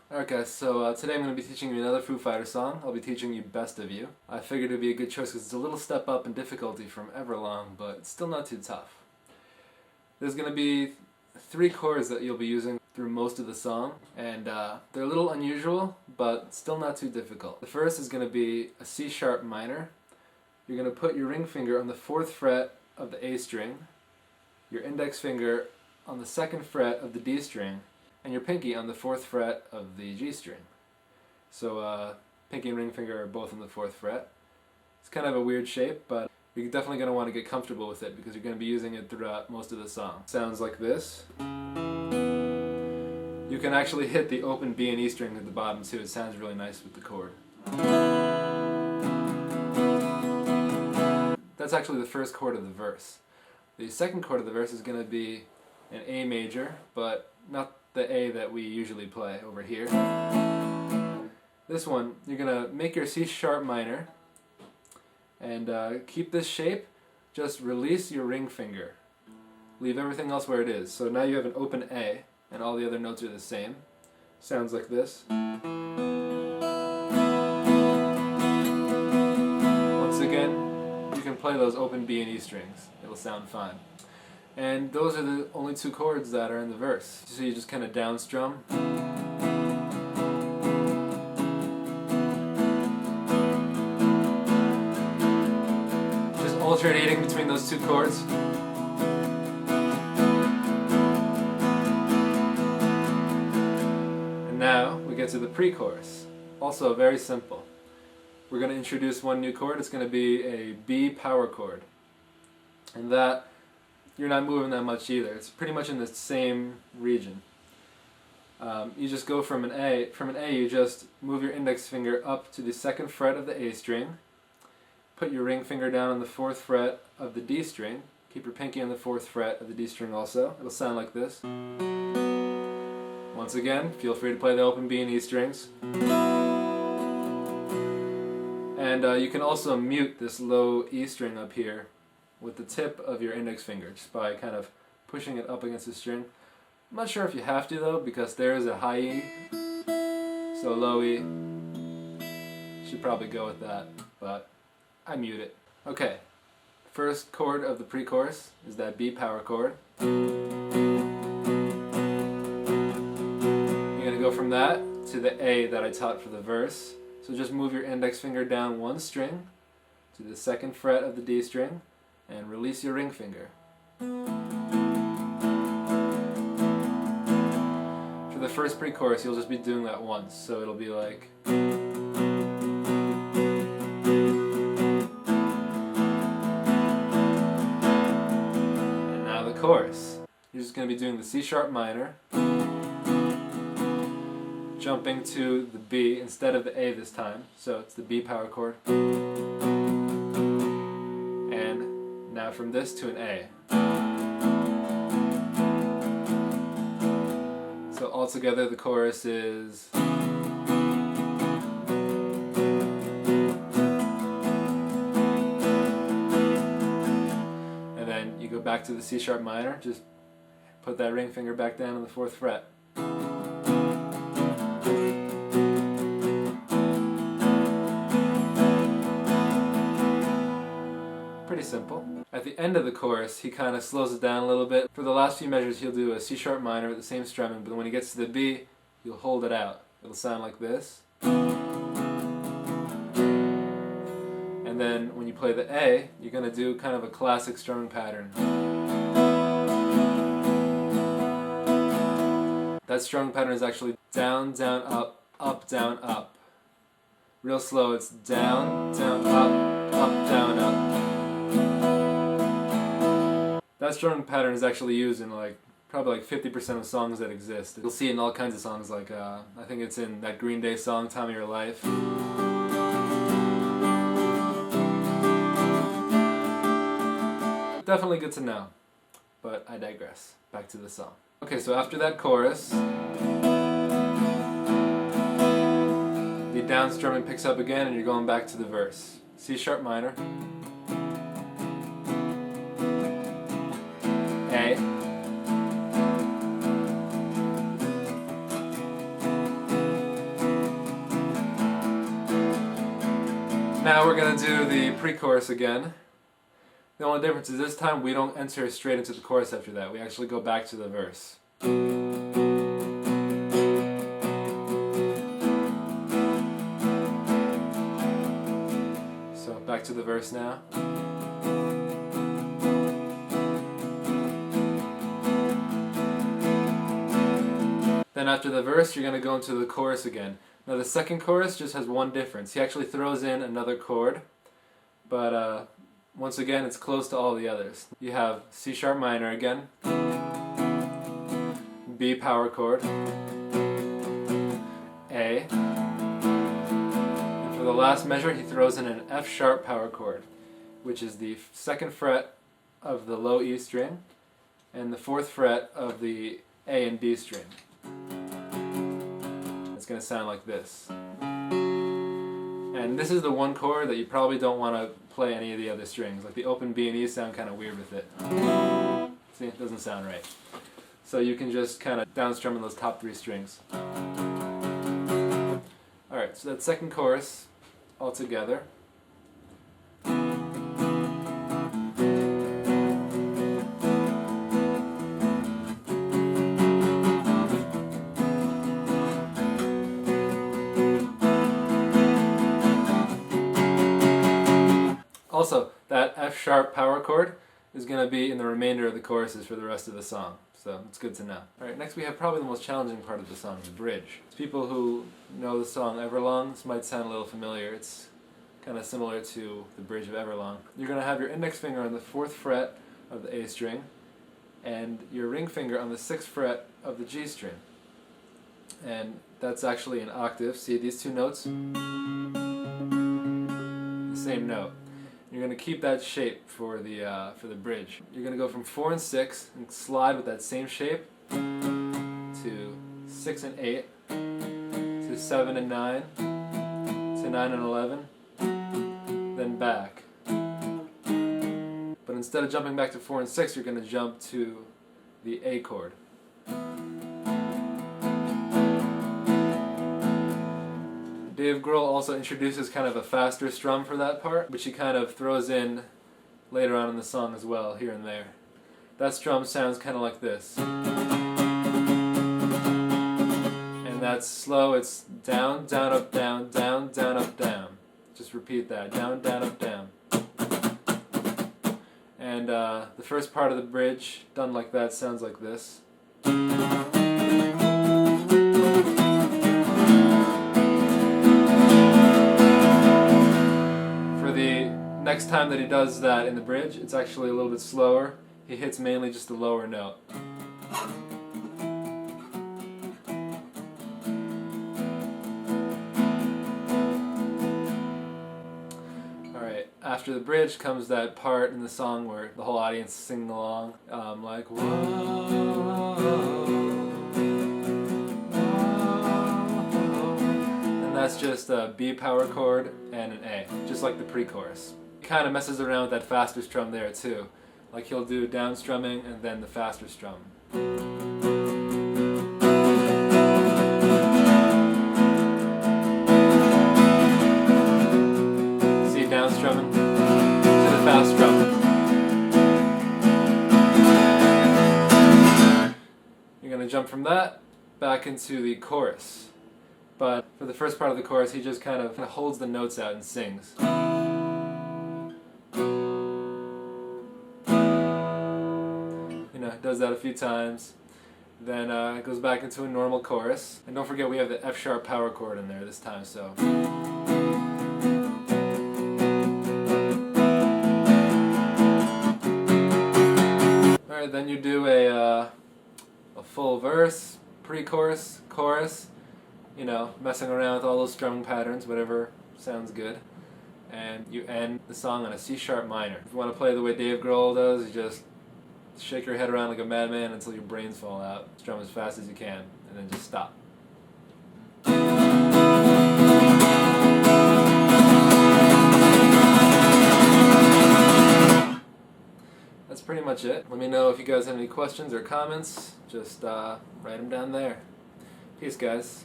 Alright guys, so today I'm going to be teaching you another Foo Fighters song. I'll be teaching you Best of You. I figured it would be a good choice because it's a little step up in difficulty from Everlong, but it's still not too tough. There's going to be 3 chords that you'll be using through most of the song, and they're a little unusual, but still not too difficult. The first is going to be a C sharp minor. You're going to put your ring finger on the 4th fret of the A string, your index finger on the 2nd fret of the D string, and your pinky on the 4th fret of the G string. So pinky and ring finger are both on the 4th fret. It's kind of a weird shape, but you're definitely going to want to get comfortable with it because you're going to be using it throughout most of the song. Sounds like this. You can actually hit the open B and E string at the bottom too. It sounds really nice with the chord. That's actually the first chord of the verse. The second chord of the verse is going to be an A major, but not the A that we usually play over here. This one, you're going to make your C sharp minor and keep this shape, just release your ring finger. Leave everything else where it is. So now you have an open A and all the other notes are the same. Sounds like this. Once again, you can play those open B and E strings. It'll sound fine. And those are the only 2 chords that are in the verse. So you just kind of down strum. Just alternating between those 2 chords. And now we get to the pre-chorus. Also very simple. We're going to introduce one new chord. It's going to be a B power chord. And that you're not moving that much either. It's pretty much in the same region. You just go from an A. From an A, you just move your index finger up to the 2nd fret of the A string. Put your ring finger down on the 4th fret of the D string. Keep your pinky on the 4th fret of the D string also. It'll sound like this. Once again, feel free to play the open B and E strings. And you can also mute this low E string up here with the tip of your index finger, just by kind of pushing it up against the string. I'm not sure if you have to though, because there is a high E, so low E. Should probably go with that, but I mute it. Okay, first chord of the pre-chorus is that B power chord. You're going to go from that to the A that I taught for the verse. So just move your index finger down 1 string to the 2nd fret of the D string, and release your ring finger. For the first pre-chorus, you'll just be doing that once, so it'll be like. And now the chorus. You're just going to be doing the C sharp minor, jumping to the B instead of the A this time, so it's the B power chord. Now from this to an A. So altogether the chorus is. And then you go back to the C sharp minor, just put that ring finger back down on the 4th fret. Pretty simple. At the end of the chorus, he kind of slows it down a little bit. For the last few measures, he'll do a C sharp minor with the same strumming, but when he gets to the B, he'll hold it out. It'll sound like this. And then when you play the A, you're going to do kind of a classic strumming pattern. That strumming pattern is actually down, down, up, down, up. Real slow, it's down, down, up, down, up. That strumming pattern is actually used in probably 50% of songs that exist. You'll see it in all kinds of songs, like I think it's in that Green Day song, Time of Your Life. Definitely good to know, but I digress. Back to the song. Okay, so after that chorus, the down strumming picks up again and you're going back to the verse. C sharp minor, A, Now we're going to do the pre-chorus again. The only difference is this time we don't enter straight into the chorus after that. We actually go back to the verse. So back to the verse now. Then after the verse, you're going to go into the chorus again. Now the second chorus just has one difference. He actually throws in another chord, but once again it's close to all the others. You have C sharp minor again, B power chord, A, and for the last measure he throws in an F sharp power chord, which is the 2nd fret of the low E string and the 4th fret of the A and D string. It's going to sound like this. And this is the one chord that you probably don't want to play any of the other strings. Like the open B and E sound kind of weird with it. See, it doesn't sound right. So you can just kind of downstrum in those top 3 strings. Alright, so that second chorus all together. Also, that F sharp power chord is going to be in the remainder of the choruses for the rest of the song, so it's good to know. Alright, next we have probably the most challenging part of the song, the bridge. To people who know the song Everlong, this might sound a little familiar. It's kind of similar to the bridge of Everlong. You're going to have your index finger on the 4th fret of the A string and your ring finger on the 6th fret of the G string. And that's actually an octave. See these two notes? The same note. You're going to keep that shape for the bridge. You're going to go from 4 and 6 and slide with that same shape to 6 and 8, to 7 and 9, to 9 and 11, then back. But instead of jumping back to 4 and 6, you're going to jump to the A chord. Dave Grohl also introduces kind of a faster strum for that part, which he kind of throws in later on in the song as well, here and there. That strum sounds kind of like this. And that's slow, it's down, down, up, down, down, down, up, down. Just repeat that, down, down, up, down. And the first part of the bridge, done like that, sounds like this. Next time that he does that in the bridge, it's actually a little bit slower. He hits mainly just the lower note. Alright, after the bridge comes that part in the song where the whole audience is singing along, like whoa, and that's just a B power chord and an A, just like the pre-chorus. Kind of messes around with that faster strum there too. Like he'll do down strumming and then the faster strum. See, down strumming to the fast strum. You're going to jump from that back into the chorus. But for the first part of the chorus, he just kind of holds the notes out and sings. Does that a few times, then it goes back into a normal chorus, and don't forget we have the F sharp power chord in there this time, so alright, then you do a full verse, pre-chorus, chorus, you know, messing around with all those strumming patterns, whatever sounds good, and you end the song on a C sharp minor. If you want to play the way Dave Grohl does, you just shake your head around like a madman until your brains fall out. Strum as fast as you can, and then just stop. That's pretty much it. Let me know if you guys have any questions or comments. Just write them down there. Peace, guys.